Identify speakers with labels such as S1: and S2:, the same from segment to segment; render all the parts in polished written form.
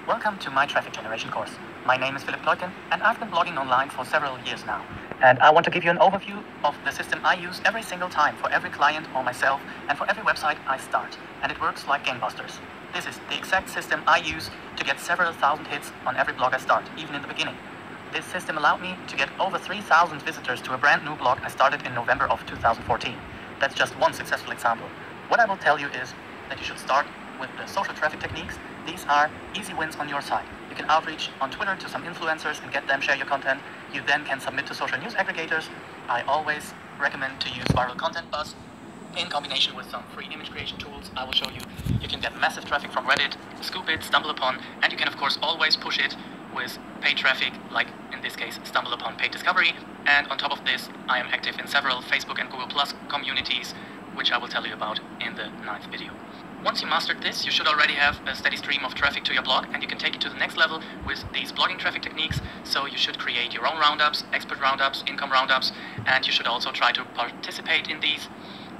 S1: Welcome to my traffic generation course. My name is Philip Leutgen and I've been blogging online for several years now. And I want to give you an overview of the system I use every single time for every client or myself and for every website I start. And it works like gangbusters. This is the exact system I use to get several thousand hits on every blog I start, even in the beginning. This system allowed me to get over 3,000 visitors to a brand new blog I started in November of 2014. That's just one successful example. What I will tell you is that you should start with the social traffic techniques. These are easy wins on your side. You can outreach on Twitter to some influencers and get them share your content. You then can submit to social news aggregators. I always recommend to use viral content buzz in combination with some free image creation tools I will show you. You can get massive traffic from Reddit, scoop it, stumble upon, and you can of course always push it with paid traffic, like in this case stumble upon paid discovery. And on top of this, I am active in several Facebook and Google Plus communities, which I will tell you about in the 9th video. Once you mastered this, you should already have a steady stream of traffic to your blog, and you can take it to the next level with these blogging traffic techniques. So you should create your own roundups, expert roundups, income roundups, and you should also try to participate in these.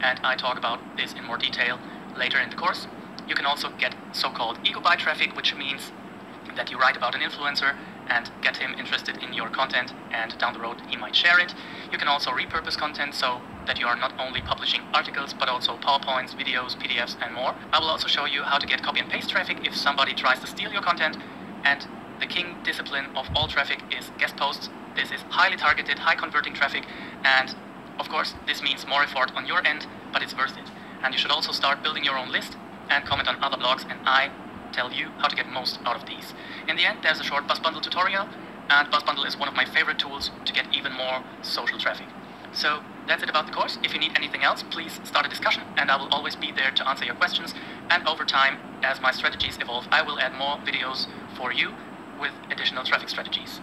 S1: And I talk about this in more detail later in the course. You can also get so-called ego buy traffic, which means that you write about an influencer and get him interested in your content, and down the road he might share it. You can also repurpose content so that you are not only publishing articles but also PowerPoints, videos, PDFs and more. I will also show you how to get copy and paste traffic if somebody tries to steal your content. And the king discipline of all traffic is guest posts. This is highly targeted, high converting traffic, and of course this means more effort on your end, but it's worth it. And you should also start building your own list and comment on other blogs, and I tell you how to get most out of these. In the end, there's a short Buzz Bundle tutorial, and Buzz Bundle is one of my favorite tools to get even more social traffic. So that's it about the course. If you need anything else, please start a discussion, and I will always be there to answer your questions. And over time, as my strategies evolve, I will add more videos for you with additional traffic strategies.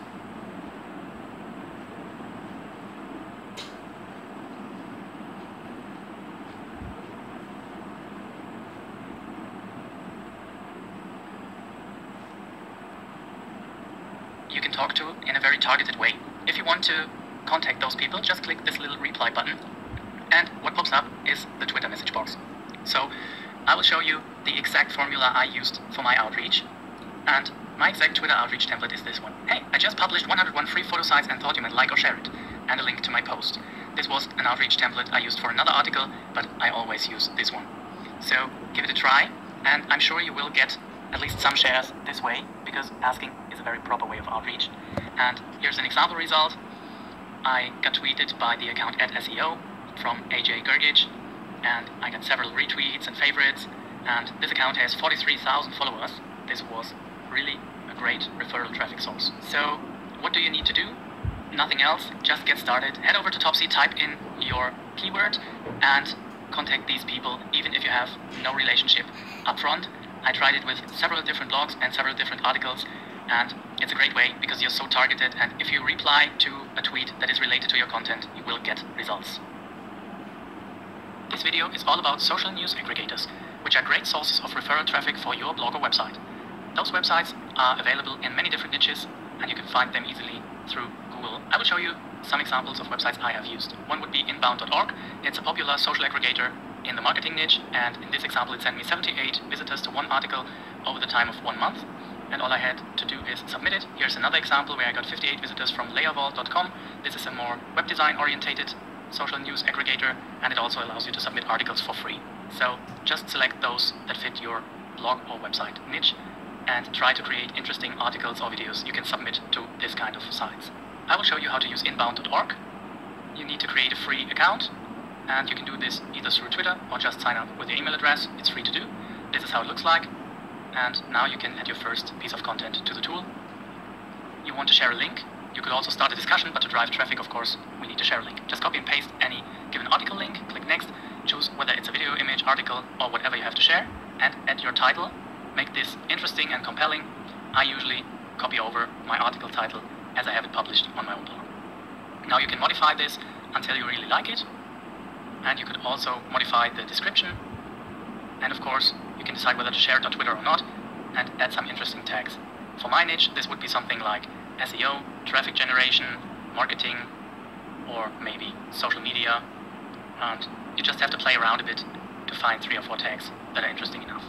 S1: You can talk to in a very targeted way. If you want to contact those people, just click this little reply button, and what pops up is the Twitter message box. So I will show you the exact formula I used for my outreach, and my exact Twitter outreach template is this one. Hey, I just published 101 free photo sites and thought you might like or share it, and a link to my post. This was an outreach template I used for another article, but I always use this one. So give it a try, and I'm sure you will get at least some shares this way, because asking is a very proper way of outreach. And here's an example result. I got tweeted by the account @SEO from AJ Gergich, and I got several retweets and favorites, and this account has 43,000 followers. This was really a great referral traffic source. So what do you need to do? Nothing else, just get started. Head over to Topsy, type in your keyword, and contact these people, even if you have no relationship upfront. I tried it with several different blogs and several different articles, and it's a great way because you're so targeted, and if you reply to a tweet that is related to your content, you will get results. This video is all about social news aggregators, which are great sources of referral traffic for your blog or website. Those websites are available in many different niches, and you can find them easily through Google. I will show you some examples of websites I have used. One would be inbound.org. It's a popular social aggregator in the marketing niche, and in this example it sent me 78 visitors to one article over the time of 1 month, and all I had to do is submit it. Here's another example where I got 58 visitors from layervault.com. This is a more web design orientated social news aggregator, and it also allows you to submit articles for free. So just select those that fit your blog or website niche and try to create interesting articles or videos you can submit to this kind of sites. I will show you how to use inbound.org. You need to create a free account, and you can do this either through Twitter or just sign up with your email address. It's free to do. This is how it looks like. And now you can add your first piece of content to the tool. You want to share a link. You could also start a discussion, but to drive traffic, of course, we need to share a link. Just copy and paste any given article link, click next, choose whether it's a video, image, article, or whatever you have to share, and add your title. Make this interesting and compelling. I usually copy over my article title as I have it published on my own blog. Now you can modify this until you really like it, and you could also modify the description, and of course you can decide whether to share it on Twitter or not, and add some interesting tags. For my niche, this would be something like SEO, traffic generation, marketing, or maybe social media, and you just have to play around a bit to find 3 or 4 tags that are interesting enough.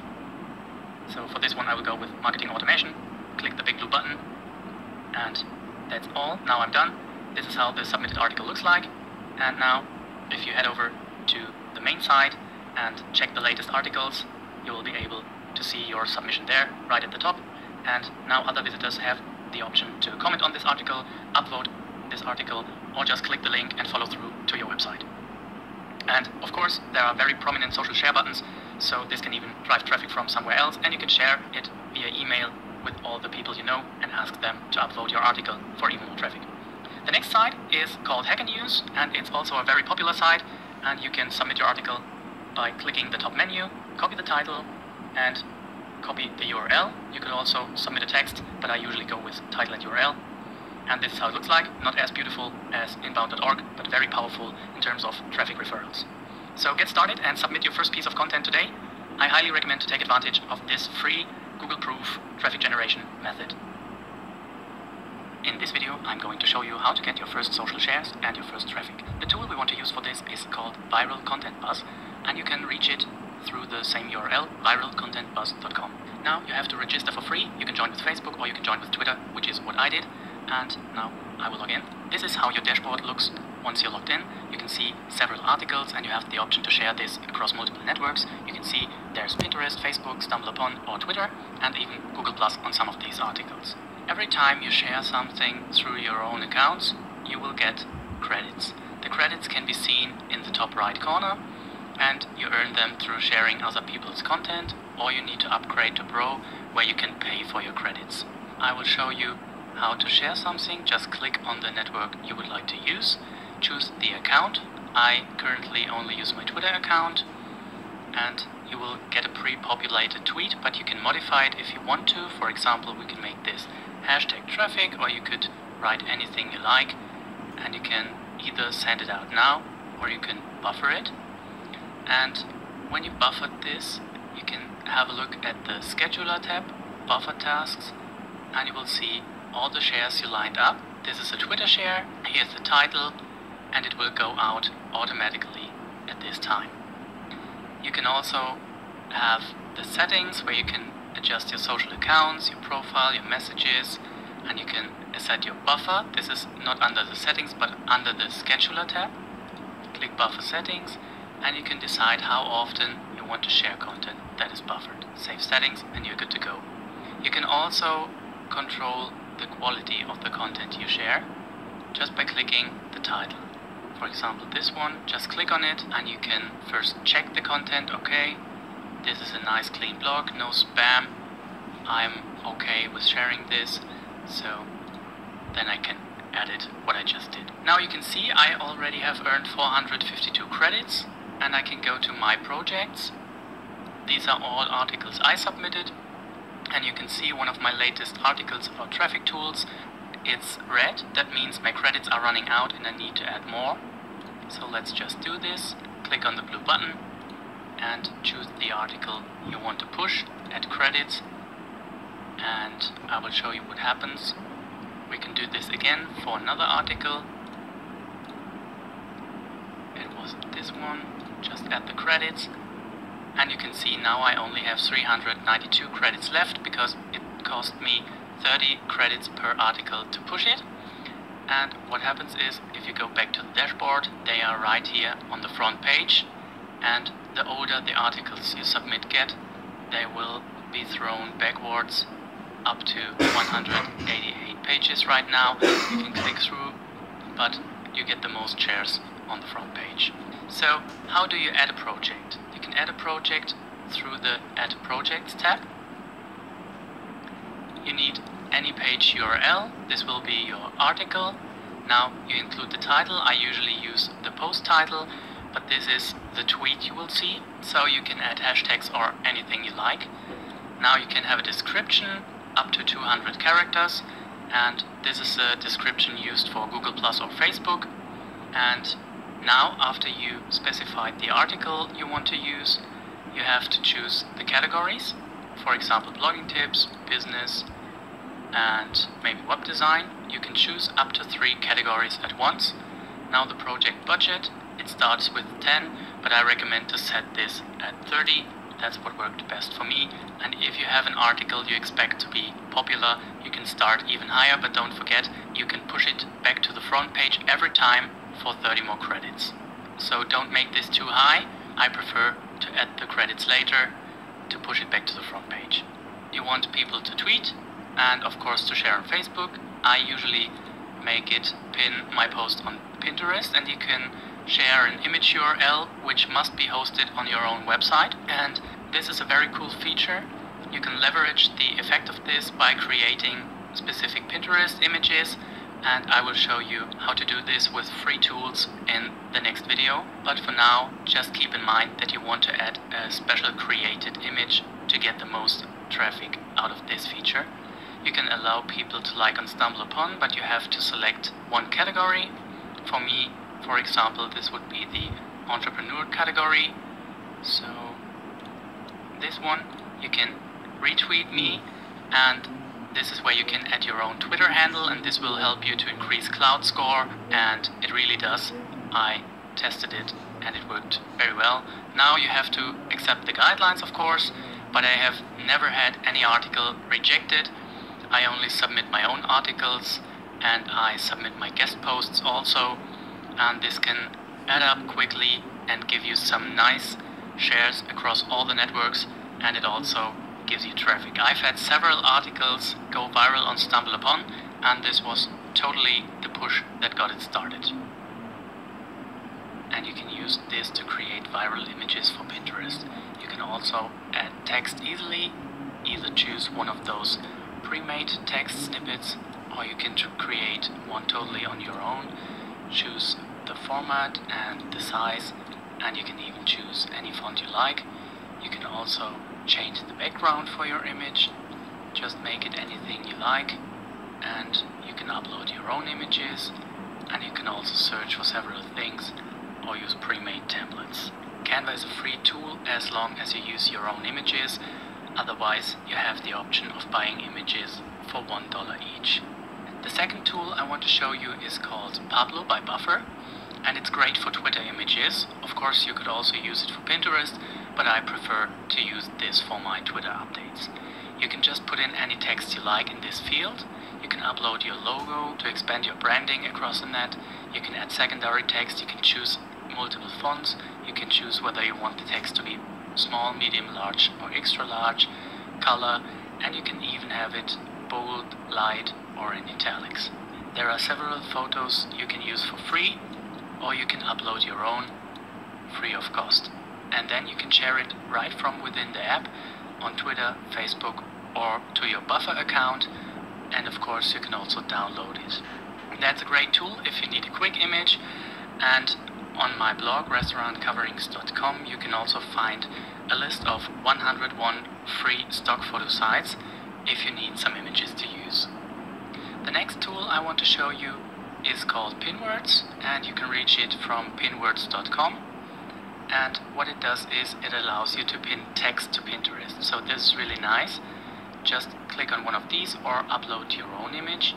S1: So for this one I will go with marketing automation, click the big blue button, and that's all. Now I'm done. This is how the submitted article looks like. And now, if you head over to the main site and check the latest articles, you will be able to see your submission there, right at the top. And now other visitors have the option to comment on this article, upvote this article, or just click the link and follow through to your website. And of course, there are very prominent social share buttons, so this can even drive traffic from somewhere else, and you can share it via email with all the people you know and ask them to upvote your article for even more traffic. The next site is called Hacker News, and it's also a very popular site, and you can submit your article by clicking the top menu, copy the title, and copy the URL. You could also submit a text, but I usually go with title and URL. And this is how it looks like, not as beautiful as inbound.org, but very powerful in terms of traffic referrals. So get started and submit your first piece of content today. I highly recommend to take advantage of this free Google-proof traffic generation method. In this video, I'm going to show you how to get your first social shares and your first traffic. The tool we want to use for this is called Viral Content Buzz, and you can reach it through the same URL, viralcontentbuzz.com. Now you have to register for free. You can join with Facebook or you can join with Twitter, which is what I did. And now I will log in. This is how your dashboard looks once you're logged in. You can see several articles and you have the option to share this across multiple networks. You can see there's Pinterest, Facebook, StumbleUpon or Twitter, and even Google Plus on some of these articles. Every time you share something through your own accounts, you will get credits. The credits can be seen in the top right corner, and you earn them through sharing other people's content, or you need to upgrade to Pro, where you can pay for your credits. I will show you how to share something. Just click on the network you would like to use, choose the account. I currently only use my Twitter account, and you will get a pre-populated tweet, but you can modify it if you want to. For example, we can make this hashtag traffic, or you could write anything you like, and you can either send it out now or you can buffer it. And when you buffered this, you can have a look at the scheduler tab, buffer tasks, and you will see all the shares you lined up. This is a Twitter share, here's the title, and it will go out automatically at this time. You can also have the settings where you can adjust your social accounts, your profile, your messages, and you can set your buffer. This is not under the settings but under the scheduler tab. Click buffer settings, and you can decide how often you want to share content that is buffered. Save settings and you're good to go. You can also control the quality of the content you share just by clicking the title. For example, this one, just click on it and you can first check the content. Okay, this is a nice clean blog, no spam, I'm okay with sharing this, so then I can edit what I just did. Now you can see I already have earned 452 credits, and I can go to my projects. These are all articles I submitted, and you can see one of my latest articles about traffic tools. It's red, that means my credits are running out and I need to add more. So let's just do this. Click on the blue button and choose the article you want to push, add credits, and I will show you what happens. We can do this again for another article. It was this one, just add the credits. And you can see now I only have 392 credits left because it cost me 30 credits per article to push it. And what happens is, if you go back to the dashboard, they are right here on the front page, and the older the articles you submit get, they will be thrown backwards up to 188 pages right now. You can click through, but you get the most shares on the front page. So how do you add a project? You can add a project through the Add Projects tab. You need any page URL. This will be your article. Now you include the title. I usually use the post title, but this is the tweet you will see. So you can add hashtags or anything you like. Now you can have a description up to 200 characters, and this is a description used for Google Plus or Facebook. And now, after you specified the article you want to use, you have to choose the categories. For example, blogging tips, business, and maybe web design. You can choose up to 3 categories at once. Now the project budget, it starts with 10, but I recommend to set this at 30. That's what worked best for me. And if you have an article you expect to be popular, you can start even higher, but don't forget, you can push it back to the front page every time for 30 more credits. So don't make this too high. I prefer to add the credits later to push it back to the front page. You want people to tweet and of course to share on Facebook. I usually make it pin my post on Pinterest, and you can share an image URL which must be hosted on your own website. And this is a very cool feature. You can leverage the effect of this by creating specific Pinterest images, and I will show you how to do this with free tools in the next video. But for now, just keep in mind that you want to add a special created image to get the most traffic out of this feature. You can allow people to like on StumbleUpon, but you have to select one category. For me, for example, this would be the entrepreneur category. So this one, you can retweet me, and this is where you can add your own Twitter handle, and this will help you to increase cloud score, and it really does. I tested it and it worked very well. Now you have to accept the guidelines, of course, but I have never had any article rejected. I only submit my own articles, and I submit my guest posts also, and this can add up quickly and give you some nice shares across all the networks, and it also gives you traffic. I've had several articles go viral on StumbleUpon, and this was totally the push that got it started. And you can use this to create viral images for Pinterest. You can also add text easily, either choose one of those pre-made text snippets, or you can create one totally on your own. Choose the format and the size, and you can even choose any font you like. You can also change the background for your image, just make it anything you like, and you can upload your own images, and you can also search for several things or use pre-made templates. Canva is a free tool as long as you use your own images. Otherwise, you have the option of buying images for $1 each. The second tool I want to show you is called Pablo by Buffer, and it's great for Twitter images. Of course, you could also use it for Pinterest, but I prefer to use this for my Twitter updates. You can just put in any text you like in this field. You can upload your logo to expand your branding across the net. You can add secondary text. You can choose multiple fonts. You can choose whether you want the text to be small, medium, large, or extra large, color, and you can even have it bold, light, or in italics. There are several photos you can use for free, or you can upload your own free of cost. And then you can share it right from within the app on Twitter, Facebook, or to your Buffer account, and of course you can also download it. That's a great tool if you need a quick image, and on my blog restaurantcoverings.com you can also find a list of 101 free stock photo sites if you need some images to use. The next tool I want to show you is called Pinwords, and you can reach it from pinwords.com. And what it does is it allows you to pin text to Pinterest. So this is really nice. Just click on one of these or upload your own image.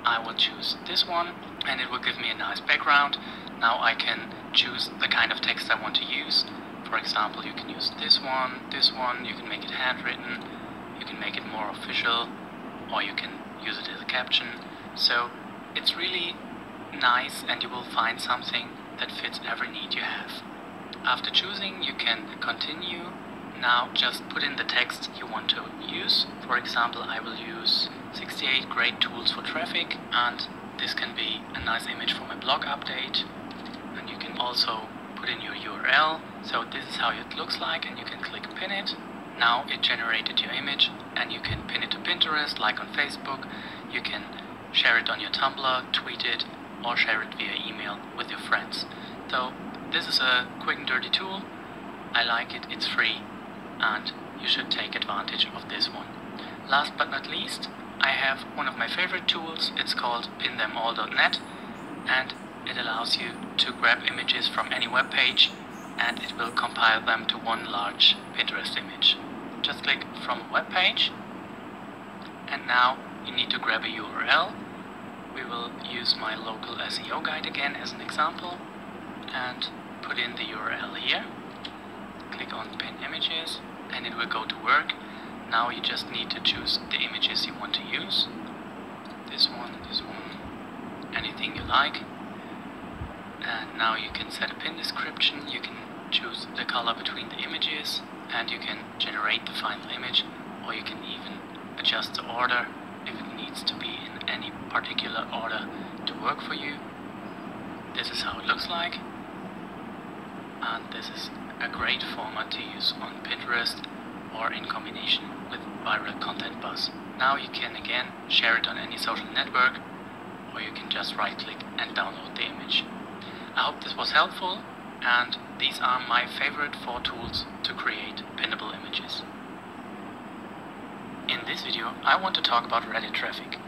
S1: I will choose this one, and it will give me a nice background. Now I can choose the kind of text I want to use. For example, you can use this one, you can make it handwritten, you can make it more official, or you can use it as a caption. So it's really nice, and you will find something that fits every need you have. After choosing, you can continue. Now just put in the text you want to use. For example, I will use 68 great tools for traffic, and this can be a nice image for my blog update. And you can also put in your URL. So this is how it looks like, and you can click pin it. Now it generated your image, and you can pin it to Pinterest, like on Facebook. You can share it on your Tumblr, tweet it, or share it via email with your friends. So this is a quick and dirty tool. I like it, it's free, and you should take advantage of this one. Last but not least, I have one of my favorite tools. It's called pinthemall.net, and it allows you to grab images from any web page, and it will compile them to one large Pinterest image. Just click from a web page, and now you need to grab a URL. We will use my local SEO guide again as an example, and put in the URL here. click on Pin Images and it will go to work. Now you just need to choose the images you want to use. This one, anything you like. And now you can set a pin description, you can choose the color between the images, and you can generate the final image, or you can even adjust the order if it needs to be in any particular order to work for you. This is how it looks like, and this is a great format to use on Pinterest or in combination with Viral Content Buzz. Now you can again share it on any social network, or you can just right click and download the image. I hope this was helpful, and these are my favorite 4 tools to create pinnable images. In this video I want to talk about Reddit traffic.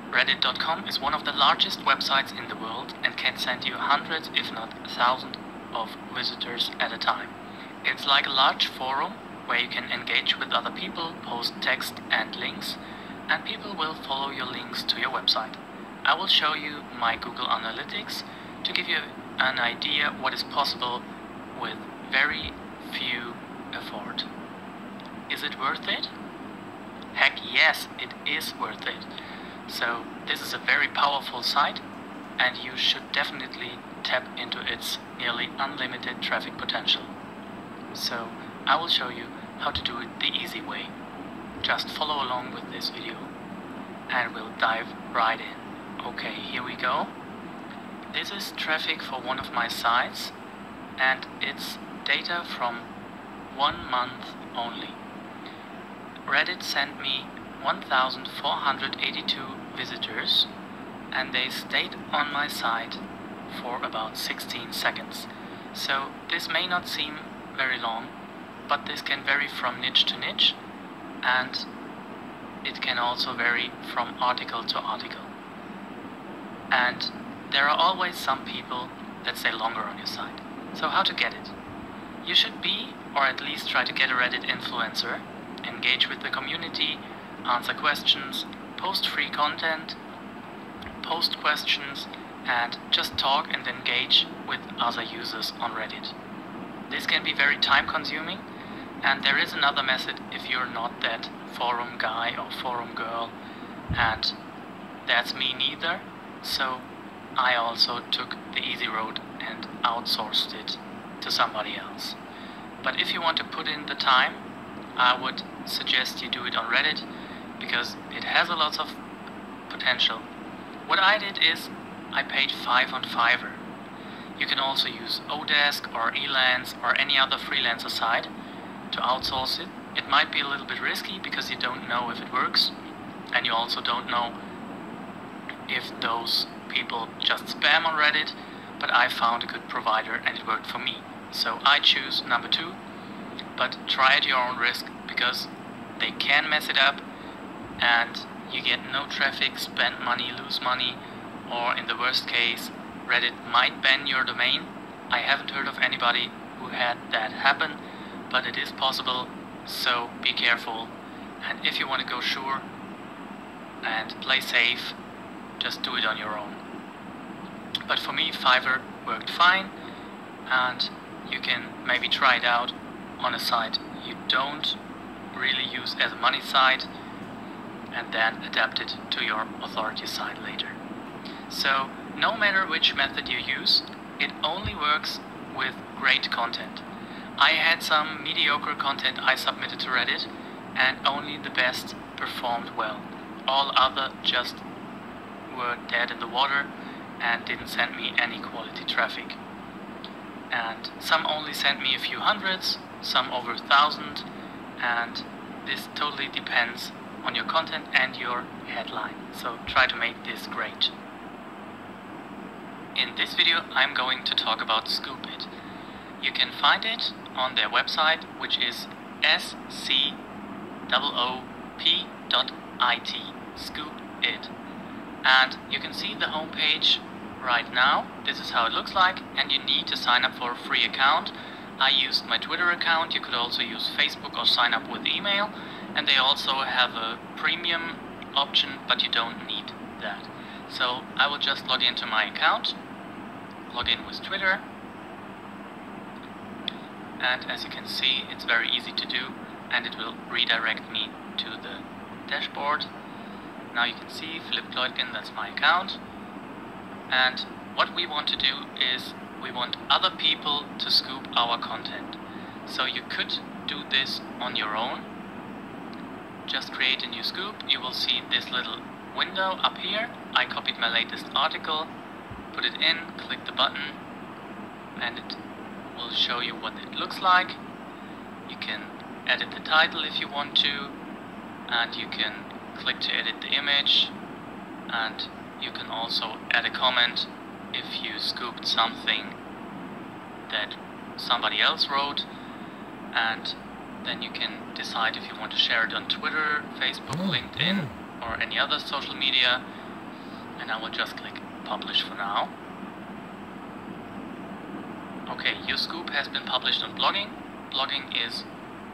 S1: Reddit.com is one of the largest websites in the world and can send you hundreds if not thousands of visitors at a time. It's like a large forum where you can engage with other people, post text and links, and people will follow your links to your website. I will show you my Google Analytics to give you an idea what is possible with very few effort. Is it worth it? Heck yes, it is worth it. So this is a very powerful site, and you should definitely tap into its nearly unlimited traffic potential. So I will show you how to do it the easy way. Just follow along with this video and we'll dive right in. Okay, here we go. This is traffic for one of my sites, and it's data from 1 month only. Reddit sent me 1,482 visitors, and they stayed on my site for about 16 seconds. So this may not seem very long, but this can vary from niche to niche, and it can also vary from article to article. And there are always some people that stay longer on your site. So how to get it? You should be, or at least try to get a Reddit influencer, engage with the community, answer questions, post free content, post questions, and just talk and engage with other users on Reddit. This can be very time consuming, and there is another method if you're not that forum guy or forum girl, and that's me neither. So I also took the easy road and outsourced it to somebody else. But if you want to put in the time, I would suggest you do it on Reddit, because it has a lot of potential. What I did is I paid 5 on Fiverr. You can also use Odesk or Elance or any other freelancer site to outsource it. It might be a little bit risky because you don't know if it works, and you also don't know if those people just spam on Reddit, but I found a good provider and it worked for me. So I choose number 2, but try at your own risk, because they can mess it up and you get no traffic, spend money, lose money, or in the worst case, Reddit might ban your domain. I haven't heard of anybody who had that happen, but it is possible, so be careful. And if you want to go sure and play safe, just do it on your own. But for me, Fiverr worked fine, and you can maybe try it out on a site you don't really use as a money site, and then adapt it to your authority site later. So no matter which method you use, it only works with great content. I had some mediocre content I submitted to Reddit, and only the best performed well. All other just were dead in the water and didn't send me any quality traffic. And some only sent me a few hundreds, some over 1,000, and this totally depends on your content and your headline. So try to make this great. In this video I'm going to talk about Scoopit. You can find it on their website, which is scoop.it, Scoopit. And you can see the homepage right now. This is how it looks like, and you need to sign up for a free account. I used my Twitter account. You could also use Facebook or sign up with email, and they also have a premium option, but you don't need that. So I will just log into my account, log in with Twitter, and as you can see, it's very easy to do, and it will redirect me to the dashboard. Now you can see Philip Kleutgen, that's my account, and what we want to do is we want other people to scoop our content. So you could do this on your own. Just create a new scoop. You will see this little window up here. I copied my latest article, put it in, click the button, and it will show you what it looks like. You can edit the title if you want to, and you can click to edit the image, and you can also add a comment if you scooped something that somebody else wrote, and then you can decide if you want to share it on Twitter, Facebook, LinkedIn, or any other social media. And I will just click publish for now. Okay, your scoop has been published on blogging. Blogging is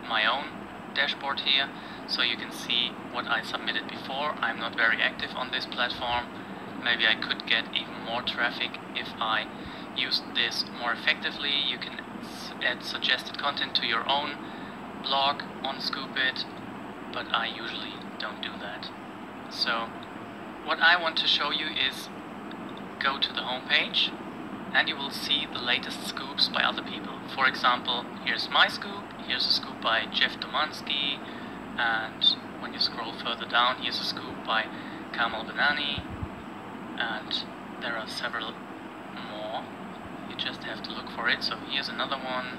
S1: my own dashboard here, so you can see what I submitted before. I'm not very active on this platform. Maybe I could get even more traffic if I used this more effectively. You can add suggested content to your own blog on Scoopit, but I usually don't do that. So what I want to show you is go to the home page, and you will see the latest scoops by other people. For example, here's my scoop, here's a scoop by Jeff Domansky, and when you scroll further down, here's a scoop by Kamal Benani, and there are several more. You just have to look for it. So here's another one.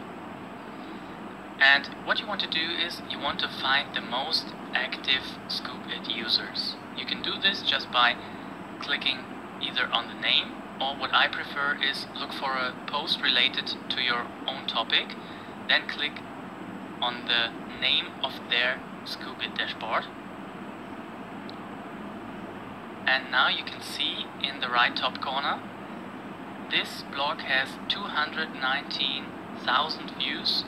S1: And what you want to do is you want to find the most active Scoopit users. You can do this just by clicking either on the name, or what I prefer is look for a post related to your own topic, then click on the name of their Scoopit dashboard. And now you can see in the right top corner, this blog has 219,000 views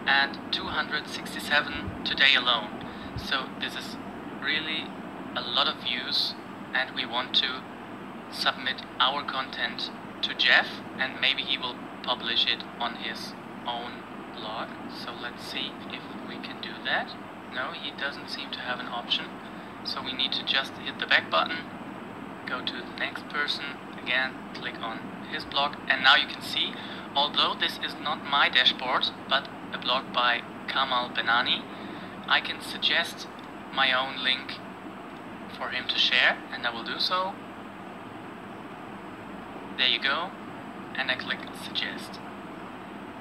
S1: and 267 today alone. So this is really a lot of views, and we want to submit our content to Jeff, and maybe he will publish it on his own blog. So let's see if we can do that. No, he doesn't seem to have an option. So we need to just hit the back button, go to the next person, again click on his blog, and now you can see, although this is not my dashboard but a blog by Kamal Benani, I can suggest my own link for him to share, and I will do so. There you go, and I click suggest.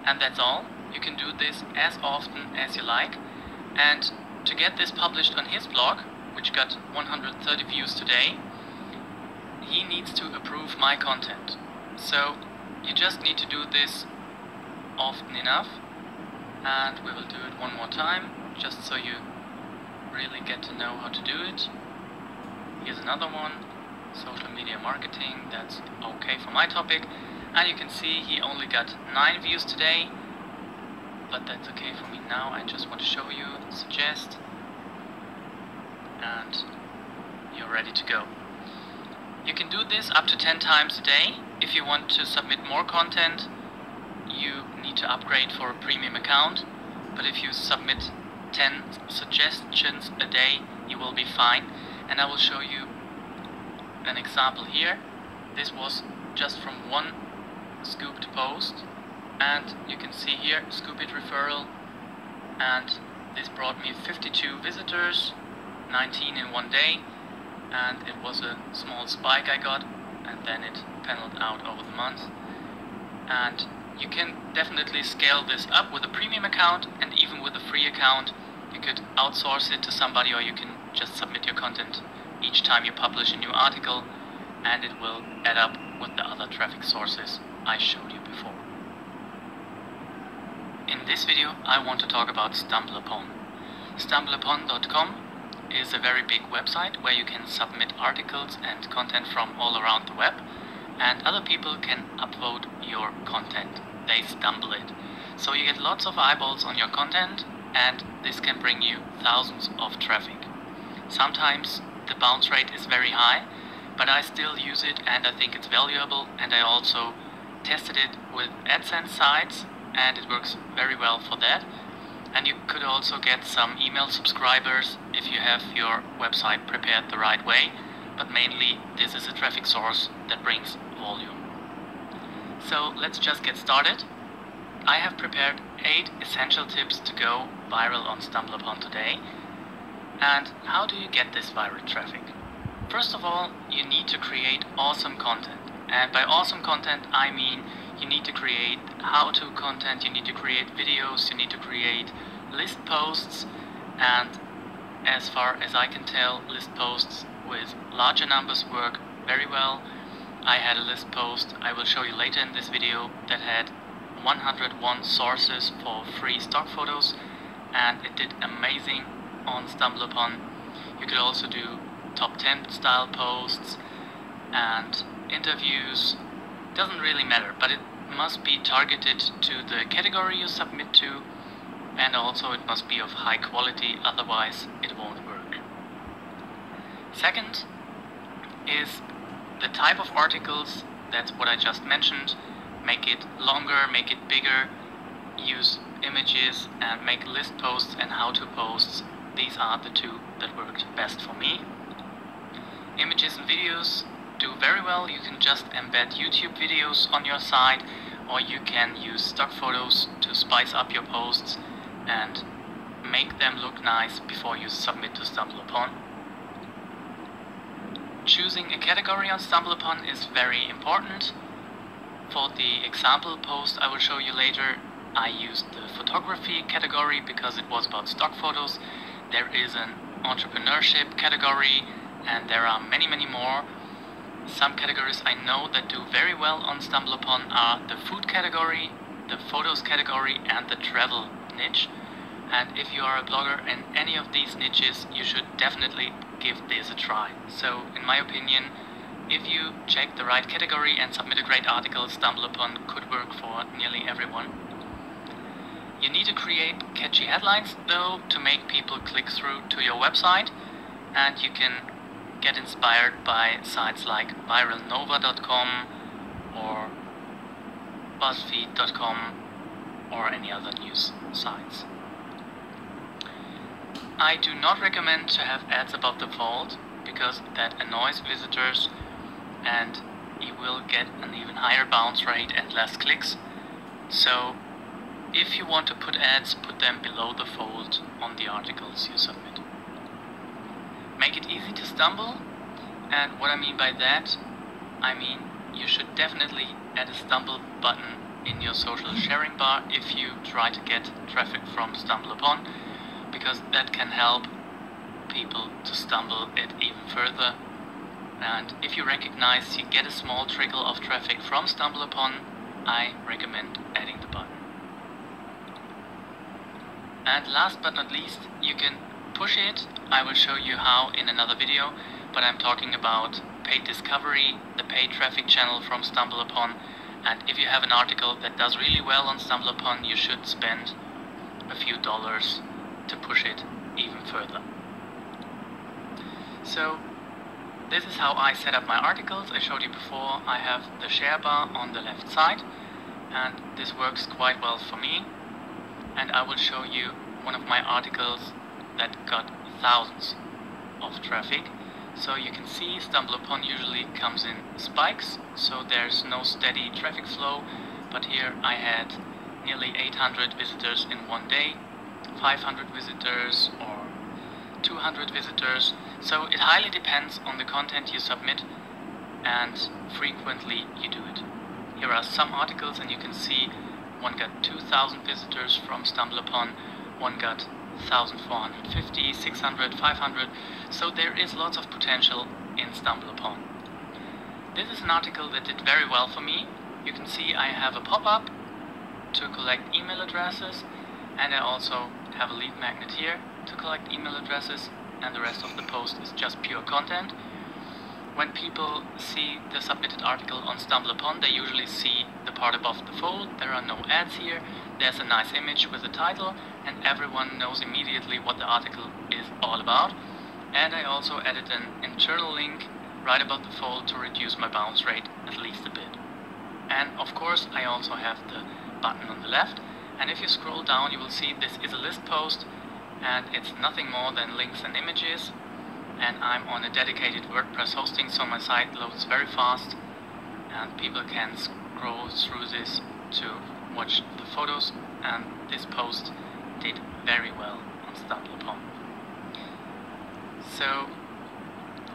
S1: And that's all. You can do this as often as you like, and to get this published on his blog, which got 130 views today, he needs to approve my content. So you just need to do this often enough, and we will do it one more time just so you really get to know how to do it. Here's another one, social media marketing. That's okay for my topic, and you can see he only got 9 views today, but that's okay for me now. I just want to show you, suggest, and you're ready to go. You can do this up to 10 times a day. If you want to submit more content, you need to upgrade for a premium account, but if you submit 10 suggestions a day, you will be fine. And I will show you an example here. This was just from one scooped post, and you can see here Scoopit referral, and this brought me 52 visitors, 19 in one day, and it was a small spike I got, and then it paneled out over the month. And you can definitely scale this up with a premium account, and even with a free account. You could outsource it to somebody, or you can just submit your content each time you publish a new article, and it will add up with the other traffic sources I showed you before. In this video I want to talk about StumbleUpon. StumbleUpon.com is a very big website where you can submit articles and content from all around the web, and other people can upvote your content. They stumble it. So you get lots of eyeballs on your content, and this can bring you thousands of traffic. Sometimes the bounce rate is very high, but I still use it and I think it's valuable, and I also tested it with AdSense sites, and it works very well for that. And you could also get some email subscribers if you have your website prepared the right way, but mainly this is a traffic source that brings volume. So let's just get started. I have prepared 8 essential tips to go viral on StumbleUpon today. And how do you get this viral traffic? First of all, you need to create awesome content. And by awesome content, I mean you need to create how-to content, you need to create videos, you need to create list posts, and as far as I can tell, list posts with larger numbers work very well. I had a list post, I will show you later in this video, that had 101 sources for free stock photos, and it did amazing on StumbleUpon. You could also do top 10 style posts and interviews. Doesn't really matter, but it must be targeted to the category you submit to, and also it must be of high quality, otherwise it won't work. Second is the type of articles. That's what I just mentioned. Make it longer, make it bigger, use images, and make list posts and how-to posts. These are the 2 that worked best for me. Images and videos do very well. You can just embed YouTube videos on your site, or you can use stock photos to spice up your posts and make them look nice before you submit to StumbleUpon. Choosing a category on StumbleUpon is very important. For the example post I will show you later, I used the photography category because it was about stock photos. There is an entrepreneurship category, and there are many more. Some categories I know that do very well on StumbleUpon are the food category, the photos category, and the travel niche. And if you are a blogger in any of these niches, you should definitely give this a try. So in my opinion, if you check the right category and submit a great article, StumbleUpon could work for nearly everyone. You need to create catchy headlines though to make people click through to your website, and you can get inspired by sites like viralnova.com or buzzfeed.com or any other news sites. I do not recommend to have ads above the fold because that annoys visitors and you will get an even higher bounce rate and less clicks. So if you want to put ads, put them below the fold on the articles you submit. Make it easy to stumble, and what I mean by that, I mean you should definitely add a stumble button in your social sharing bar if you try to get traffic from StumbleUpon, because that can help people to stumble it even further. And if you recognize you get a small trickle of traffic from StumbleUpon, I recommend adding the button. And last but not least, you can push it. I will show you how in another video, but I'm talking about paid discovery, the paid traffic channel from StumbleUpon. And if you have an article that does really well on StumbleUpon, you should spend a few dollars to push it even further. So this is how I set up my articles. I showed you before. I have the share bar on the left side, and this works quite well for me. And I will show you one of my articles that got thousands of traffic. So you can see StumbleUpon usually comes in spikes, so there's no steady traffic flow, but here I had nearly 800 visitors in one day, 500 visitors or 200 visitors. So it highly depends on the content you submit and frequently you do it. Here are some articles, and you can see one got 2,000 visitors from StumbleUpon, one got 1,450, 600, 500, so there is lots of potential in StumbleUpon. This is an article that did very well for me. You can see I have a pop-up to collect email addresses, and I also have a lead magnet here to collect email addresses, and the rest of the post is just pure content. When people see the submitted article on StumbleUpon, they usually see the part above the fold. There are no ads here. There's a nice image with a title, and everyone knows immediately what the article is all about. And I also added an internal link right above the fold to reduce my bounce rate at least a bit. And of course I also have the button on the left, and if you scroll down you will see this is a list post, and it's nothing more than links and images, and I'm on a dedicated WordPress hosting, so my site loads very fast and people can scroll through this to watch the photos, and this post did very well on StumbleUpon. So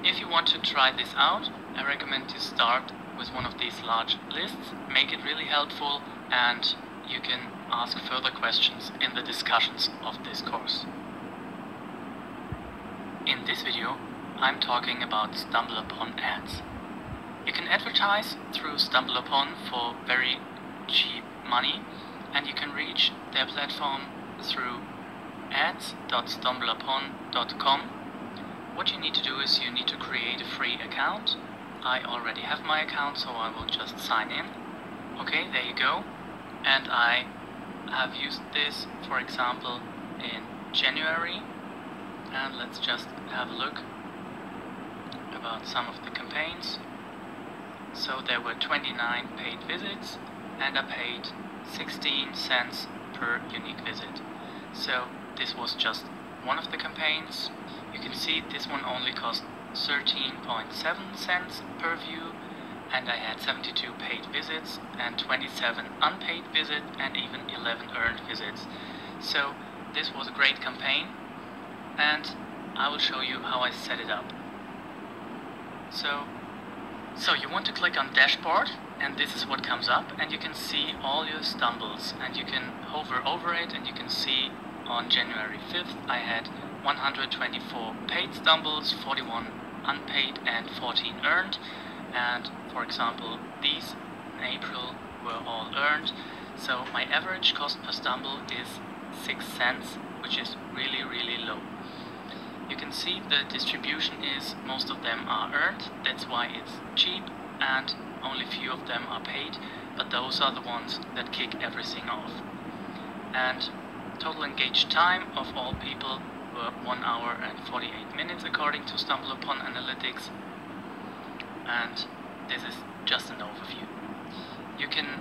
S1: if you want to try this out, I recommend to start with one of these large lists, make it really helpful, and you can ask further questions in the discussions of this course. In this video, I'm talking about StumbleUpon ads. You can advertise through StumbleUpon for very cheap money, and you can reach their platform through ads.stumbleupon.com. What you need to do is you need to create a free account. I already have my account, so I will just sign in. Okay, there you go. And I have used this, for example, in January. And let's just have a look about some of the campaigns. So there were 29 paid visits, and I paid 16 cents per unique visit. So this was just one of the campaigns. You can see this one only cost 13.7 cents per view, and I had 72 paid visits and 27 unpaid visits and even 11 earned visits. So this was a great campaign, and I will show you how I set it up. So you want to click on dashboard, and this is what comes up, and you can see all your stumbles, and you can hover over it, and you can see on January 5th I had 124 paid stumbles, 41 unpaid and 14 earned, and for example these in April were all earned. So my average cost per stumble is 6 cents, which is really low. You can see the distribution is most of them are earned, that's why it's cheap, and only few of them are paid, but those are the ones that kick everything off. And total engaged time of all people were 1 hour and 48 minutes according to StumbleUpon Analytics, and this is just an overview. You can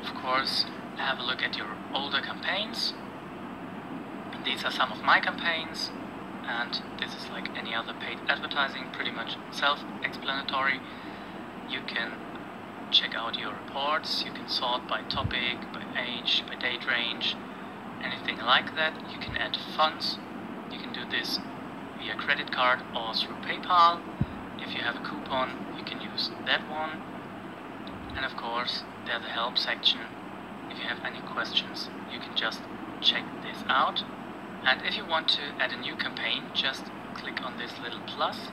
S1: of course have a look at your older campaigns. These are some of my campaigns, and this is like any other paid advertising, pretty much self-explanatory. You can check out your reports, you can sort by topic, by age, by date range, anything like that. You can add funds. You can do this via credit card or through PayPal. If you have a coupon, you can use that one. And of course, there's a help section. If you have any questions, you can just check this out. And if you want to add a new campaign, just click on this little plus,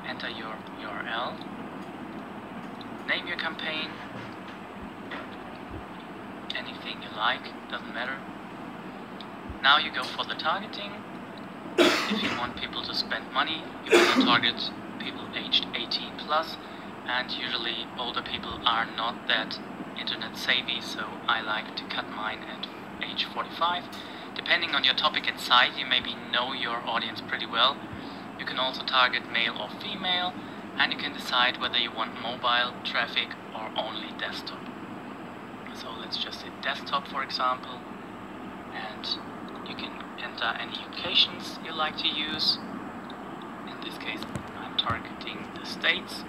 S1: enter your URL, name your campaign, anything you like, doesn't matter. Now you go for the targeting. If you want people to spend money, you want to target people aged 18 plus, and usually older people are not that internet savvy, so I like to cut mine at age 45. Depending on your topic and site, you maybe know your audience pretty well. You can also target male or female, and you can decide whether you want mobile traffic or only desktop. So let's just hit desktop, for example, and you can enter any locations you like to use. In this case, I'm targeting the States.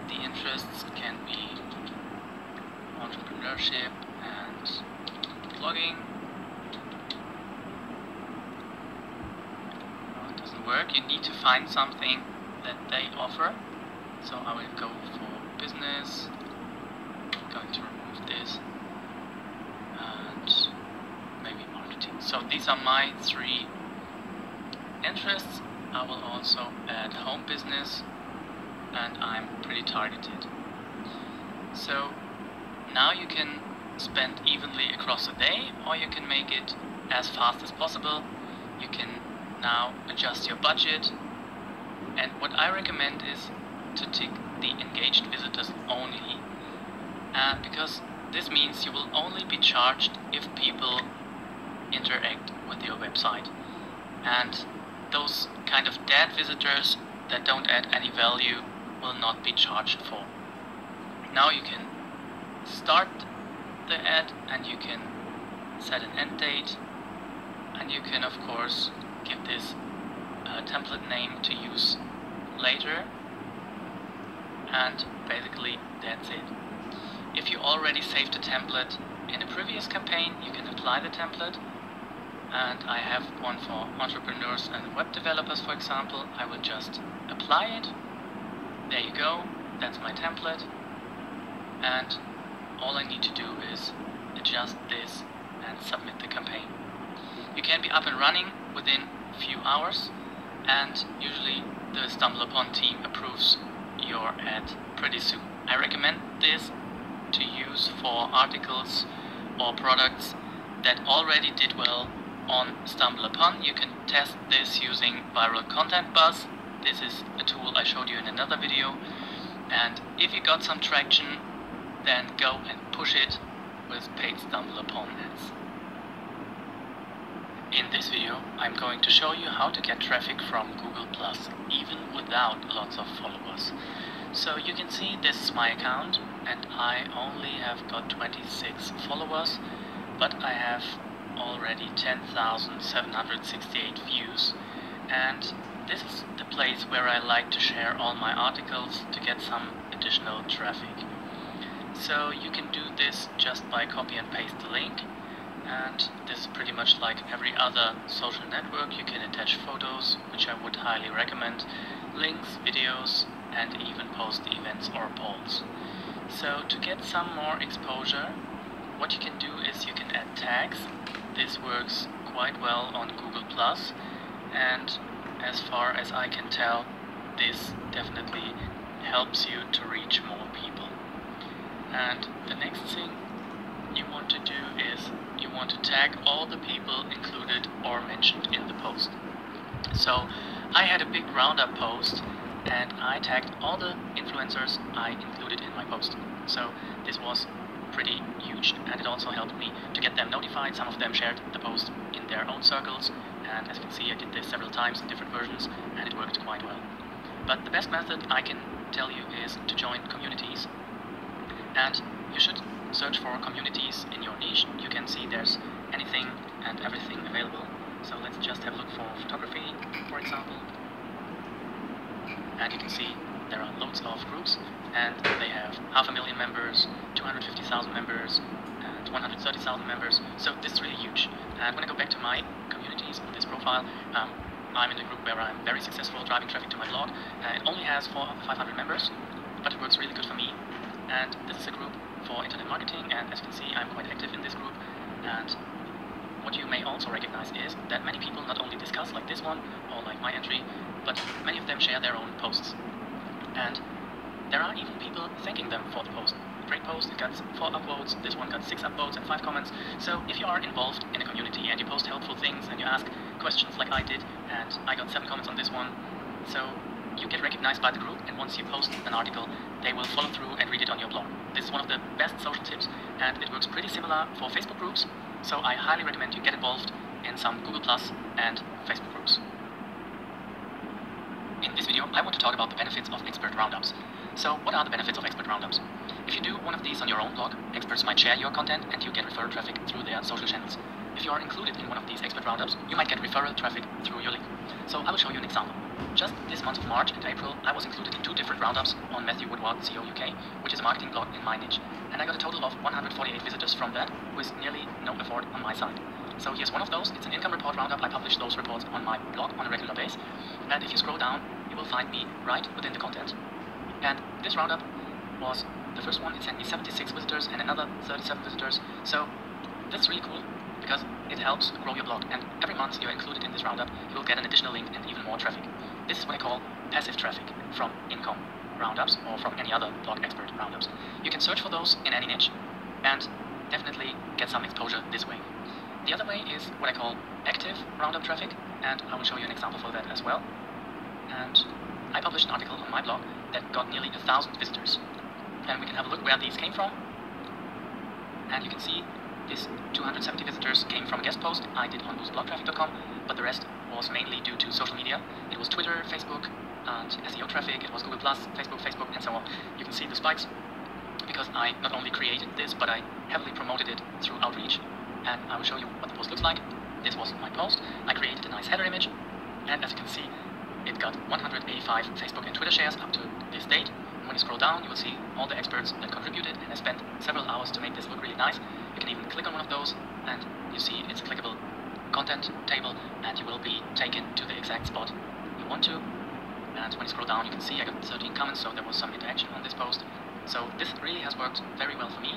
S1: The interests can be entrepreneurship and blogging. No, it doesn't work. You need to find something that they offer. So I will go for business. I'm going to remove this, and maybe marketing. So these are my 3 interests. I will also add home business, and I'm pretty targeted. So now you can spend evenly across the day, or you can make it as fast as possible. You can now adjust your budget, and what I recommend is to tick the engaged visitors only, because this means you will only be charged if people interact with your website, and those kind of dead visitors that don't add any value will not be charged for. Now you can start the ad and you can set an end date, and you can of course give this a template name to use later, and basically that's it. If you already saved a template in a previous campaign, you can apply the template, and I have one for entrepreneurs and web developers, for example. I will just apply it. There you go, that's my template, and all I need to do is adjust this and submit the campaign. You can be up and running within a few hours, and usually the StumbleUpon team approves your ad pretty soon. I recommend this to use for articles or products that already did well on StumbleUpon. You can test this using Viral Content Buzz. This is a tool I showed you in another video, and if you got some traction, then go and push it with paid StumbleUpon ads. In this video, I'm going to show you how to get traffic from Google+, even without lots of followers. So you can see this is my account, and I only have got 26 followers, but I have already 10,768 views, and this is the place where I like to share all my articles to get some additional traffic. So you can do this just by copy and paste the link, and this is pretty much like every other social network. You can attach photos, which I would highly recommend, links, videos, and even post events or polls. So to get some more exposure, what you can do is you can add tags. This works quite well on Google+, and as far as I can tell, this definitely helps you to reach more people. And the next thing you want to do is you want to tag all the people included or mentioned in the post. So I had a big roundup post, and I tagged all the influencers I included in my post. So this was pretty huge, and it also helped me to get them notified. Some of them shared the post in their own circles, and as you can see, I did this several times in different versions, and it worked quite well. But the best method I can tell you is to join communities, and you should search for communities in your niche. You can see there's anything and everything available. So let's just have a look for photography, for example. And you can see there are loads of groups, and they have 500,000 members, 250,000 members, and 130,000 members. So this is really huge. And when I go back to my communities on this profile, I'm in a group where I'm very successful driving traffic to my blog. It only has 500 members, but it works really good for me. And this is a group for internet marketing, and as you can see, I'm quite active in this group. And what you may also recognize is that many people not only discuss like this one or like my entry, but many of them share their own posts. And there are even people thanking them for the post. Great post, it got 4 upvotes, this one got 6 upvotes and 5 comments. So if you are involved in a community and you post helpful things and you ask questions like I did, and I got 7 comments on this one, so you get recognized by the group, and once you post an article, they will follow through and read it on your blog. This is one of the best social tips, and it works pretty similar for Facebook groups, so I highly recommend you get involved in some Google+ and Facebook groups. In this video, I want to talk about the benefits of expert roundups. So what are the benefits of expert roundups? If you do one of these on your own blog, experts might share your content and you get referral traffic through their social channels. If you are included in one of these expert roundups, you might get referral traffic through your link. So I will show you an example. Just this month of March and April, I was included in 2 different roundups on Matthew Woodward CO UK, which is a marketing blog in my niche. And I got a total of 148 visitors from that, with nearly no effort on my side. So here's one of those. It's an income report roundup. I publish those reports on my blog on a regular basis. And if you scroll down, you will find me right within the content. And this roundup was the first one. It sent me 76 visitors and another 37 visitors. So that's really cool, because it helps grow your blog, and every month you're included in this roundup, you will get an additional link and even more traffic. This is what I call passive traffic from income roundups or from any other blog expert roundups. You can search for those in any niche and definitely get some exposure this way. The other way is what I call active roundup traffic, and I will show you an example for that as well. And I published an article on my blog that got nearly 1,000 visitors, and we can have a look where these came from. And you can see this 270 visitors came from a guest post I did on boostblogtraffic.com, but the rest was mainly due to social media. It was Twitter, Facebook, and SEO traffic. It was Google+, Facebook, and so on. You can see the spikes. because I not only created this, but I heavily promoted it through outreach. And I will show you what the post looks like. This was my post. I created a nice header image, and as you can see, it got 185 Facebook and Twitter shares up to this date. And when you scroll down, you will see all the experts that contributed, and I spent several hours to make this look really nice. You can even click on one of those, and you see it's a clickable content table, and you will be taken to the exact spot you want to. And when you scroll down, you can see I got 13 comments, so there was some interaction on this post. So this really has worked very well for me,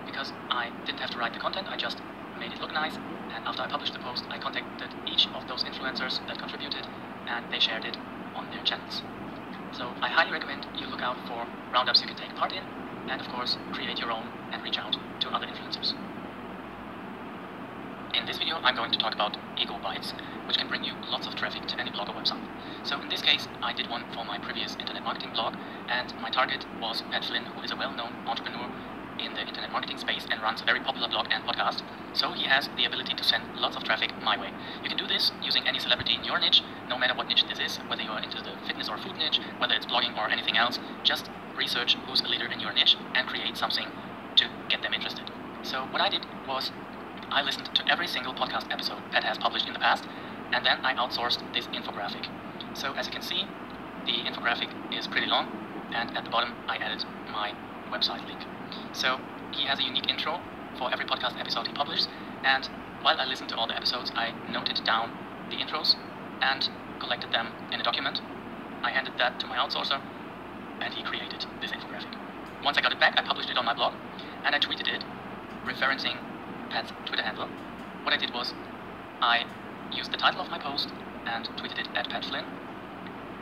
S1: because I didn't have to write the content, I just made it look nice. And after I published the post, I contacted each of those influencers that contributed, and they shared it on their channels. So I highly recommend you look out for roundups you can take part in, and of course create your own and reach out to other influencers. In this video I'm going to talk about ego bites, which can bring you lots of traffic to any blog or website. So in this case I did one for my previous internet marketing blog, and my target was Pat Flynn, who is a well-known entrepreneur in the internet marketing space and runs a very popular blog and podcast. So he has the ability to send lots of traffic my way. You can do this using any celebrity in your niche, no matter what niche this is, whether you are into the fitness or food niche, whether it's blogging or anything else. Just research who's a leader in your niche and create something to get them interested. So what I did was I listened to every single podcast episode Pat has published in the past, and then I outsourced this infographic. So as you can see, the infographic is pretty long, and at the bottom I added my website link. So he has a unique intro for every podcast episode he publishes, and while I listened to all the episodes, I noted down the intros and collected them in a document. I handed that to my outsourcer, and he created this infographic. Once I got it back, I published it on my blog, and I tweeted it, referencing Pat's Twitter handle. What I did was, I used the title of my post and tweeted it at Pat Flynn.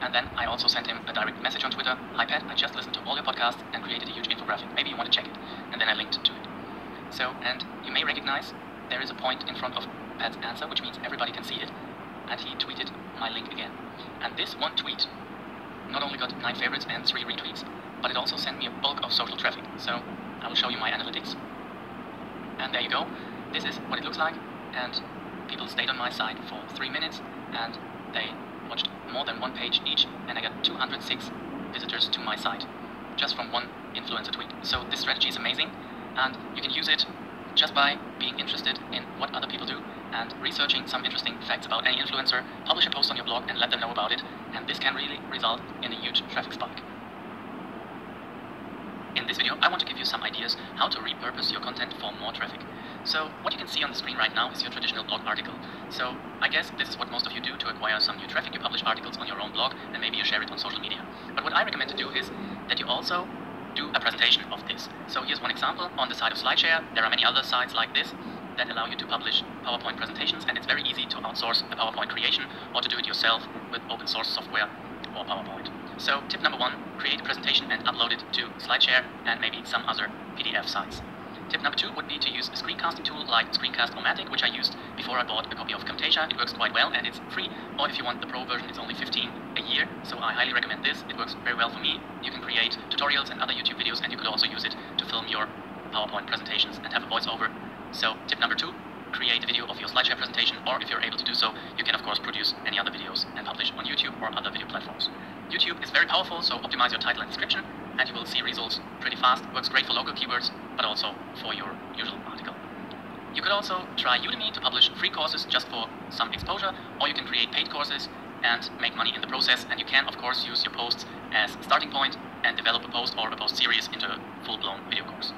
S1: And then I also sent him a direct message on Twitter. Hi Pat, I just listened to all your podcasts and created a huge infographic. Maybe you want to check it. And then I linked to it. So, and you may recognize there is a point in front of Pat's answer, which means everybody can see it. And he tweeted my link again. And this one tweet not only got 9 favorites and 3 retweets, but it also sent me a bulk of social traffic. So I will show you my analytics. And there you go. This is what it looks like. And people stayed on my site for 3 minutes, and they watched more than 1 page each, and I got 206 visitors to my site just from one influencer tweet. So this strategy is amazing, and you can use it just by being interested in what other people do and researching some interesting facts about any influencer. Publish a post on your blog and let them know about it, and this can really result in a huge traffic spike. In this video, I want to give you some ideas how to repurpose your content for more traffic. So what you can see on the screen right now is your traditional blog article. So I guess this is what most of you do to acquire some new traffic. You publish articles on your own blog, and maybe you share it on social media. But what I recommend to do is that you also do a presentation of this. So here's one example. On the side of SlideShare, there are many other sites like this that allow you to publish PowerPoint presentations, and it's very easy to outsource the PowerPoint creation or to do it yourself with open source software or PowerPoint. So tip number 1, create a presentation and upload it to SlideShare and maybe some other PDF sites. Tip number 2 would be to use a screencasting tool like Screencast-O-Matic, which I used before I bought a copy of Camtasia. It works quite well and it's free, or if you want the pro version, it's only $15 a year, so I highly recommend this. It works very well for me. You can create tutorials and other YouTube videos, and you could also use it to film your PowerPoint presentations and have a voiceover. So tip number 2, create a video of your SlideShare presentation, or if you're able to do so, you can of course produce any other videos and publish on YouTube or other video platforms. YouTube is very powerful, so optimize your title and description, and you will see results pretty fast. Works great for local keywords, but also for your usual article. You could also try Udemy to publish free courses just for some exposure, or you can create paid courses and make money in the process, and you can of course use your posts as a starting point and develop a post or a post series into a full-blown video course.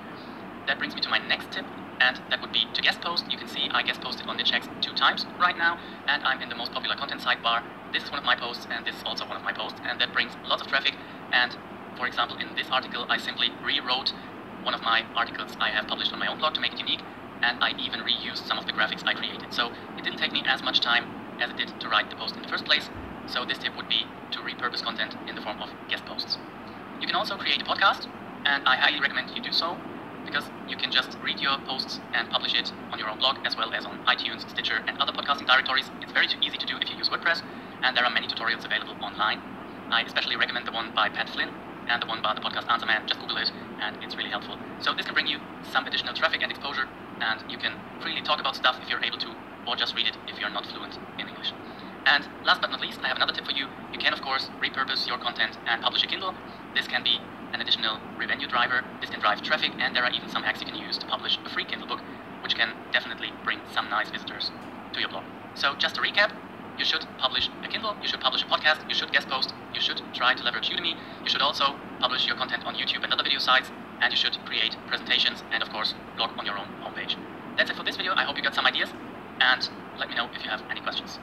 S1: That brings me to my next tip, and that would be to guest post. You can see I guest posted on NicheX 2 times right now, and I'm in the most popular content sidebar. This is one of my posts, and this is also one of my posts, and that brings lots of traffic. And for example, in this article, I simply rewrote one of my articles I have published on my own blog to make it unique, and I even reused some of the graphics I created. So it didn't take me as much time as it did to write the post in the first place. So this tip would be to repurpose content in the form of guest posts. You can also create a podcast, and I highly recommend you do so, because you can just read your posts and publish it on your own blog, as well as on iTunes, Stitcher, and other podcasting directories. It's very easy to do if you use WordPress, and there are many tutorials available online. I especially recommend the one by Pat Flynn and the one by the podcast Answer Man. Just Google it, and it's really helpful. So this can bring you some additional traffic and exposure, and you can freely talk about stuff if you're able to, or just read it if you're not fluent in English. And last but not least, I have another tip for you. You can of of course, repurpose your content and publish a Kindle. This can be an additional revenue driver. This can drive traffic, and there are even some hacks you can use to publish a free Kindle book, which can definitely bring some nice visitors to your blog. So just to recap, you should publish a Kindle, you should publish a podcast, you should guest post, you should try to leverage Udemy, you should also publish your content on YouTube and other video sites, and you should create presentations and, of course, blog on your own homepage. That's it for this video. I hope you got some ideas, and let me know if you have any questions.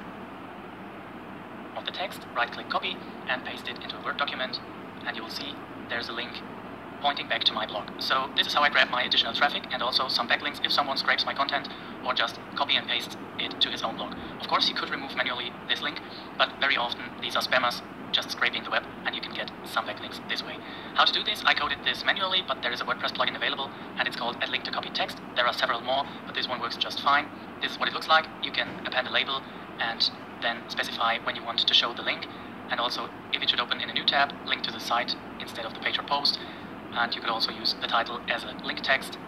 S1: On the text, right-click copy and paste it into a Word document, and you will see there's a link pointing back to my blog. So this is how I grab my additional traffic and also some backlinks if someone scrapes my content or just copy and paste it to his own blog. Of course, you could remove manually this link, but very often these are spammers just scraping the web, and you can get some backlinks this way. How to do this? I coded this manually, but there is a WordPress plugin available, and it's called Add Link to Copy Text. There are several more, but this one works just fine. This is what it looks like. You can append a label and then specify when you want to show the link, and also if it should open in a new tab, link to the site instead of the page or post. And you could also use the title as a link text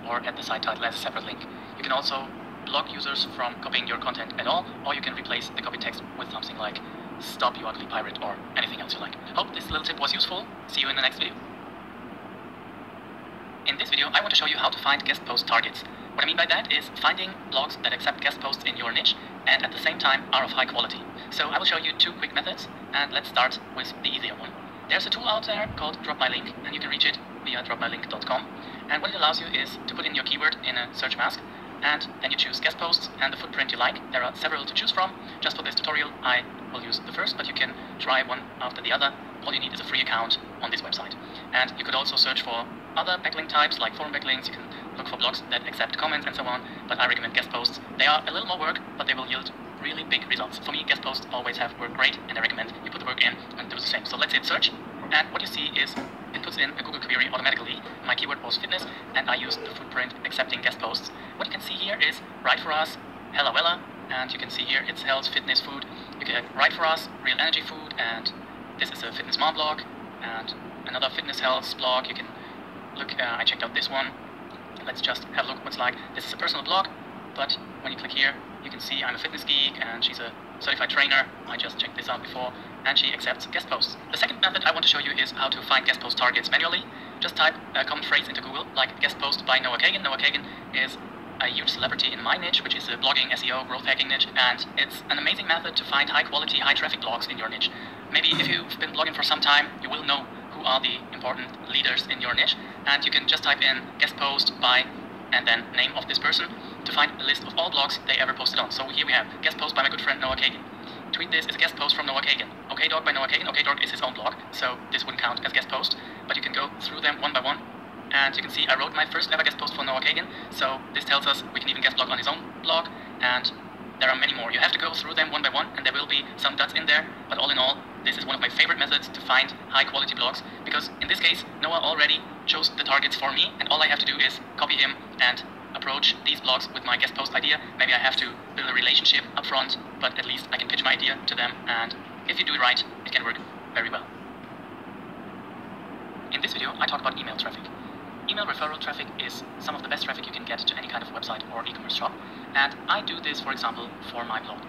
S1: or add the site title as a separate link. You can also block users from copying your content at all, or you can replace the copy text with something like "Stop, you ugly pirate," or anything else you like. Hope this little tip was useful. See you in the next video. In this video, I want to show you how to find guest post targets. What I mean by that is finding blogs that accept guest posts in your niche and at the same time are of high quality. So I will show you two quick methods, and let's start with the easier one. There's a tool out there called Drop My Link, and you can reach it via dropmylink.com. And what it allows you is to put in your keyword in a search mask, and then you choose guest posts and the footprint you like. There are several to choose from. Just for this tutorial, I will use the first, but you can try one after the other. All you need is a free account on this website. And you could also search for other backlink types like forum backlinks. You can look for blogs that accept comments and so on, but I recommend guest posts. They are a little more work, but they will yield really big results. For me, guest posts always have worked great, and I recommend you put the work in and do the same. So let's hit search, and what you see is it puts in a Google query automatically. My keyword was fitness, and I used the footprint accepting guest posts. What you can see here is Right For Us, Hella Wella, and you can see here it's health, fitness, food. You can have Right For Us, Real Energy Food, and this is a fitness mom blog, and another fitness health blog. You can look, I checked out this one. Let's just have a look what's like. This is a personal blog, but when you click here, you can see I'm a fitness geek, and she's a certified trainer. I just checked this out before, and she accepts guest posts. The second method I want to show you is how to find guest post targets manually. Just type a common phrase into Google, like guest post by Noah Kagan. Noah Kagan is a huge celebrity in my niche, which is a blogging, SEO, growth hacking niche, and it's an amazing method to find high quality, high traffic blogs in your niche. Maybe if you've been blogging for some time, you will know who are the important leaders in your niche, and you can just type in guest post by and then name of this person to find a list of all blogs they ever posted on. So here we have guest post by my good friend Noah Kagan. Tweet this is a guest post from Noah Kagan. OK Dog by Noah Kagan. OK Dog is his own blog, so this wouldn't count as guest post, but you can go through them one by one, and you can see I wrote my first ever guest post for Noah Kagan, so this tells us we can even guest blog on his own blog, and there are many more. You have to go through them one by one, and there will be some duds in there, but all in all, this is one of my favorite methods to find high quality blogs, because in this case, Noah already chose the targets for me, and all I have to do is copy him and approach these blogs with my guest post idea. Maybe I have to build a relationship up front, but at least I can pitch my idea to them, and if you do it right, it can work very well. In this video, I talk about email traffic. Email referral traffic is some of the best traffic you can get to any kind of website or e-commerce shop, and I do this, for example, for my blog.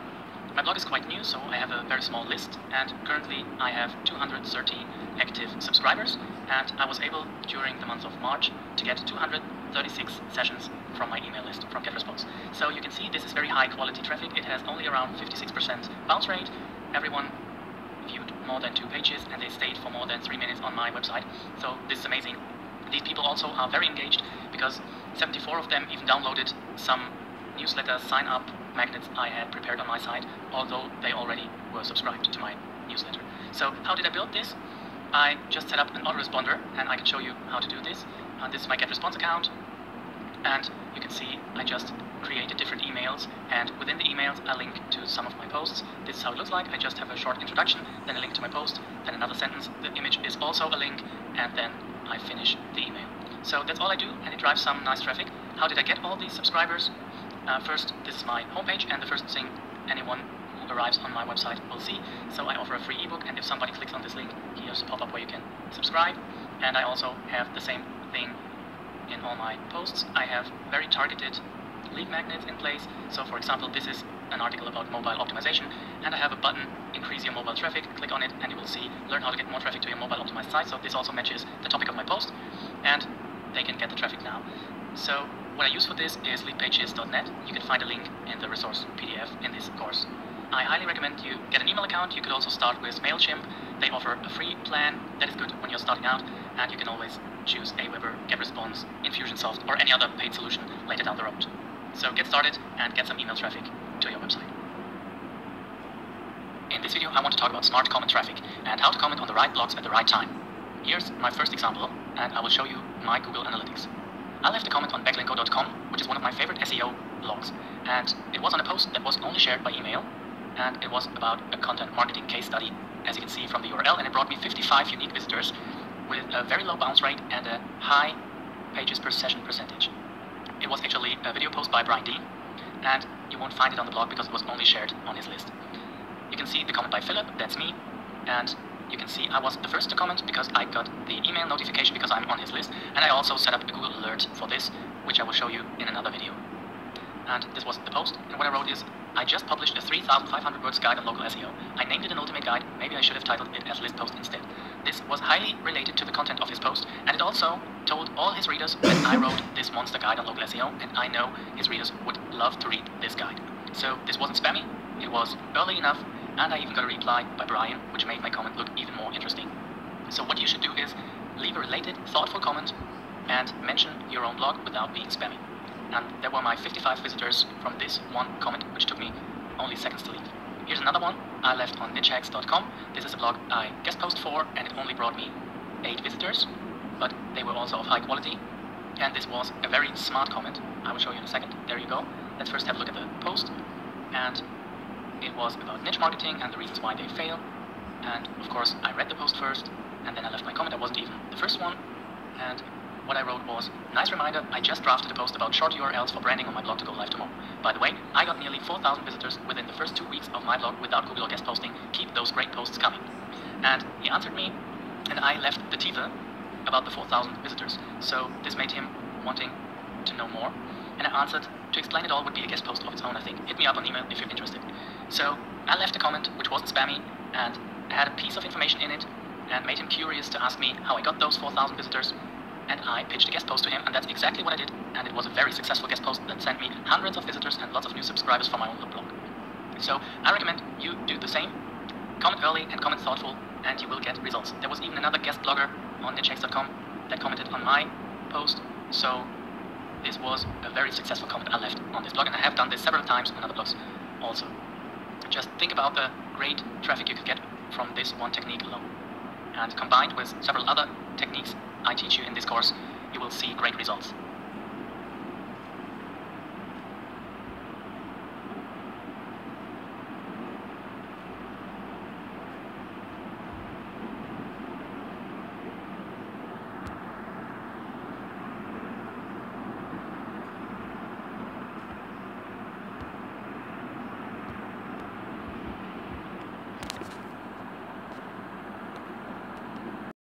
S1: My blog is quite new, so I have a very small list, and currently I have 213 active subscribers, and I was able, during the month of March, to get 236 sessions from my email list from GetResponse. So you can see this is very high quality traffic. It has only around 56% bounce rate. Everyone viewed more than 2 pages, and they stayed for more than 3 minutes on my website, so this is amazing. These people also are very engaged, because 74 of them even downloaded some newsletter sign-up magnets I had prepared on my site, although they already were subscribed to my newsletter. So how did I build this? I just set up an autoresponder, and I can show you how to do this. This is my GetResponse account, and you can see I just created different emails, and within the emails I link to some of my posts. This is how it looks like. I just have a short introduction, then a link to my post, then another sentence. The image is also a link, and then I finish the email. So that's all I do, and it drives some nice traffic. How did I get all these subscribers? First, this is my homepage, and the first thing anyone who arrives on my website will see. So I offer a free ebook, and if somebody clicks on this link, here's a pop-up where you can subscribe. And I also have the same thing in all my posts. I have very targeted lead magnets in place. So for example, this is an article about mobile optimization, and I have a button, increase your mobile traffic. Click on it and you will see learn how to get more traffic to your mobile optimized site. So this also matches the topic of my post, and they can get the traffic now. So what I use for this is leadpages.net. You can find a link in the resource PDF in this course. I highly recommend you get an email account. You could also start with MailChimp. They offer a free plan that is good when you're starting out, and you can always choose Aweber, GetResponse, Infusionsoft, or any other paid solution later down the road. So get started and get some email traffic to your website. In this video, I want to talk about smart comment traffic and how to comment on the right blogs at the right time. Here's my first example, and I will show you my Google Analytics. I left a comment on backlinko.com, which is one of my favorite SEO blogs, and it was on a post that was only shared by email, and it was about a content marketing case study, as you can see from the URL, and it brought me 55 unique visitors with a very low bounce rate and a high pages per session percentage. It was actually a video post by Brian Dean, and you won't find it on the blog because it was only shared on his list. You can see the comment by Philip, that's me, and you can see I was the first to comment because I got the email notification because I'm on his list, and I also set up a Google alert for this, which I will show you in another video. And this was the post, and what I wrote is, I just published a 3,500 words guide on local SEO. I named it an ultimate guide, maybe I should have titled it as list post instead. This was highly related to the content of his post, and it also told all his readers that I wrote this monster guide on local SEO, and I know his readers would love to read this guide. So this wasn't spammy, it was early enough, and I even got a reply by Brian, which made my comment look even more interesting. So what you should do is leave a related, thoughtful comment and mention your own blog without being spammy. And there were my 55 visitors from this one comment, which took me only seconds to leave. Here's another one I left on nichehacks.com. This is a blog I guest post for, and it only brought me 8 visitors, but they were also of high quality. And this was a very smart comment. I will show you in a second. There you go. Let's first have a look at the post. And it was about niche marketing and the reasons why they fail. And of course, I read the post first, and then I left my comment. I wasn't even the first one. And what I wrote was, nice reminder, I just drafted a post about short URLs for branding on my blog to go live tomorrow. By the way, I got nearly 4,000 visitors within the first 2 weeks of my blog without Google or guest posting. Keep those great posts coming. And he answered me, and I left the teaser about the 4,000 visitors. So this made him wanting to know more. And I answered, to explain it all would be a guest post of its own, I think. Hit me up on email if you're interested. So I left a comment which wasn't spammy and had a piece of information in it and made him curious to ask me how I got those 4,000 visitors. And I pitched a guest post to him, and that's exactly what I did, and it was a very successful guest post that sent me hundreds of visitors and lots of new subscribers for my own little blog. So I recommend you do the same. Comment early and comment thoughtful, and you will get results. There was even another guest blogger on nichehacks.com that commented on my post, so this was a very successful comment I left on this blog, and I have done this several times on other blogs also. Just think about the great traffic you could get from this one technique alone. And combined with several other techniques I teach you in this course, you will see great results.